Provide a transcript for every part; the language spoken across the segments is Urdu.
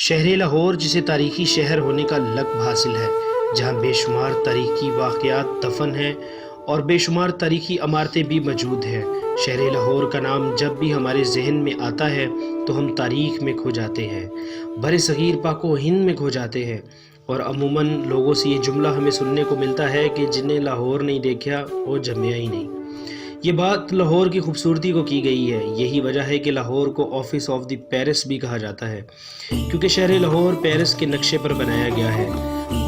شہر لاہور جسے تاریخی شہر ہونے کا لقب حاصل ہے، جہاں بے شمار تاریخی واقعات دفن ہیں اور بے شمار تاریخی عمارتیں بھی موجود ہیں۔ شہر لاہور کا نام جب بھی ہمارے ذہن میں آتا ہے تو ہم تاریخ میں کھو جاتے ہیں، بر صغیر پاک و ہند میں کھو جاتے ہیں، اور عموماً لوگوں سے یہ جملہ ہمیں سننے کو ملتا ہے کہ جنہیں لاہور نہیں دیکھا وہ جمیا ہی نہیں۔ یہ بات لاہور کی خوبصورتی کو کی گئی ہے۔ یہی وجہ ہے کہ لاہور کو آفس آف دی پیرس بھی کہا جاتا ہے، کیونکہ شہر لاہور پیرس کے نقشے پر بنایا گیا ہے۔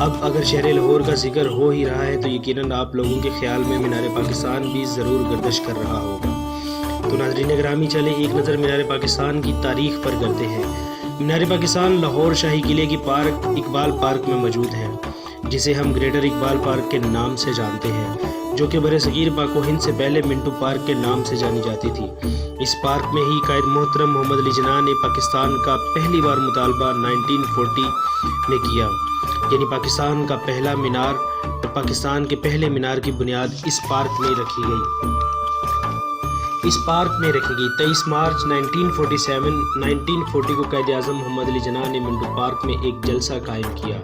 اب اگر شہر لاہور کا ذکر ہو ہی رہا ہے تو یقیناً آپ لوگوں کے خیال میں مینار پاکستان بھی ضرور گردش کر رہا ہوگا۔ تو ناظرین گرامی، چلیں ایک نظر مینار پاکستان کی تاریخ پر کرتے ہیں۔ مینار پاکستان لاہور شاہی قلعے کی پارک اقبال پارک میں موجود ہے، جسے ہم گریٹر اقبال پارک کے نام سے جانتے ہیں، جو کہ بر صغیر پاک و ہند سے پہلے منٹو پارک کے نام سے جانی جاتی تھی۔ اس پارک میں ہی قائد محترم محمد علی جناح نے پاکستان کا پہلی بار مطالبہ 1940 میں کیا، یعنی پاکستان کا پہلا مینار اور پاکستان کے پہلے مینار کی بنیاد اس پارک میں رکھی گئی۔ 23 مارچ 1940 کو قائد اعظم محمد علی جناح نے منٹو پارک میں ایک جلسہ قائم کیا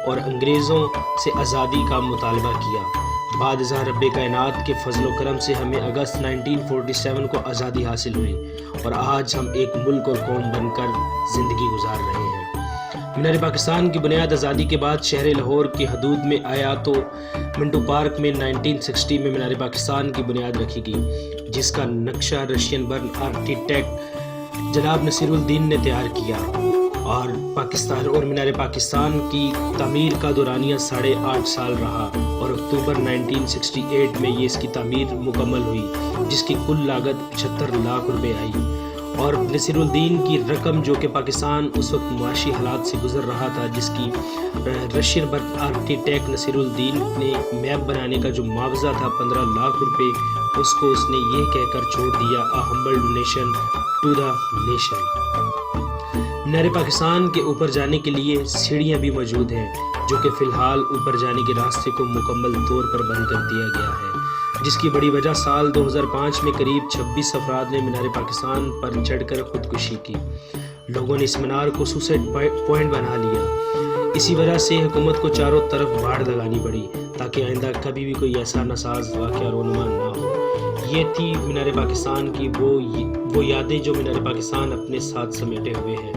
اور انگریزوں سے آزادی کا مطالبہ کیا۔ بعد ازاں رب کائنات کے فضل و کرم سے ہمیں اگست 1947 کو آزادی حاصل ہوئی، اور آج ہم ایک ملک اور قوم بن کر زندگی گزار رہے ہیں۔ مینار پاکستان کی بنیاد آزادی کے بعد شہر لاہور کی حدود میں آیا تو منٹو پارک میں 1960 میں مینار پاکستان کی بنیاد رکھی گئی، جس کا نقشہ رشین برن آرکیٹیکٹ جناب نصیر الدین نے تیار کیا، اور مینار پاکستان کی تعمیر کا دورانیہ 8.5 سال رہا، اور اکتوبر 1968 میں یہ اس کی تعمیر مکمل ہوئی، جس کی کل لاگت 76 لاکھ روپے آئی۔ اور نصیر الدین کی رقم، جو کہ پاکستان اس وقت معاشی حالات سے گزر رہا تھا، جس کی رشین برن آرکیٹیکٹ نصیر الدین نے میپ بنانے کا جو معاوضہ تھا 15 لاکھ روپے، اس کو اس نے یہ کہہ کر چھوڑ دیا، "A humble donation to the nation"۔ مینار پاکستان کے اوپر جانے کے لیے سیڑھیاں بھی موجود ہیں، جو کہ فی الحال اوپر جانے کے راستے کو مکمل طور پر بند کر دیا گیا ہے، جس کی بڑی وجہ سال 2005 میں قریب 26 افراد نے مینار پاکستان پر چڑھ کر خودکشی کی۔ لوگوں نے اس مینار کو سوسائڈ پوائنٹ بنا لیا۔ اسی وجہ سے حکومت کو چاروں طرف باڑ لگانی پڑی، تاکہ آئندہ کبھی بھی کوئی ایسا ناساز واقعہ رونما نہ ہو۔ یہ تھی مینار پاکستان کی وہ یادیں جو مینار پاکستان اپنے ساتھ سمیٹے ہوئے ہیں۔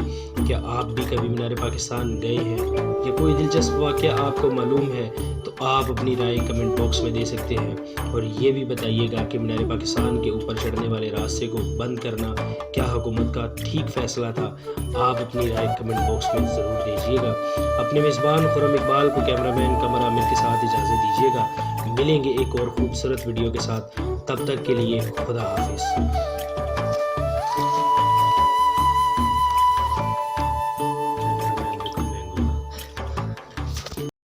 کیا آپ بھی کبھی مینار پاکستان گئے ہیں، یا کوئی دلچسپ واقعہ آپ کو معلوم ہے تو آپ اپنی رائے کمنٹ باکس میں دے سکتے ہیں، اور یہ بھی بتائیے گا کہ مینار پاکستان کے اوپر چڑھنے والے راستے کو بند کرنا کیا حکومت کا ٹھیک فیصلہ تھا؟ آپ اپنی رائے کمنٹ باکس میں ضرور دیجیے گا۔ اپنے میزبان خرم اقبال کو کیمرہ مین قمر عامر کے ساتھ اجازت دیجیے گا۔ ملیں گے ایک اور خوبصورت ویڈیو کے ساتھ، تب تک کے لیے خدا حافظ۔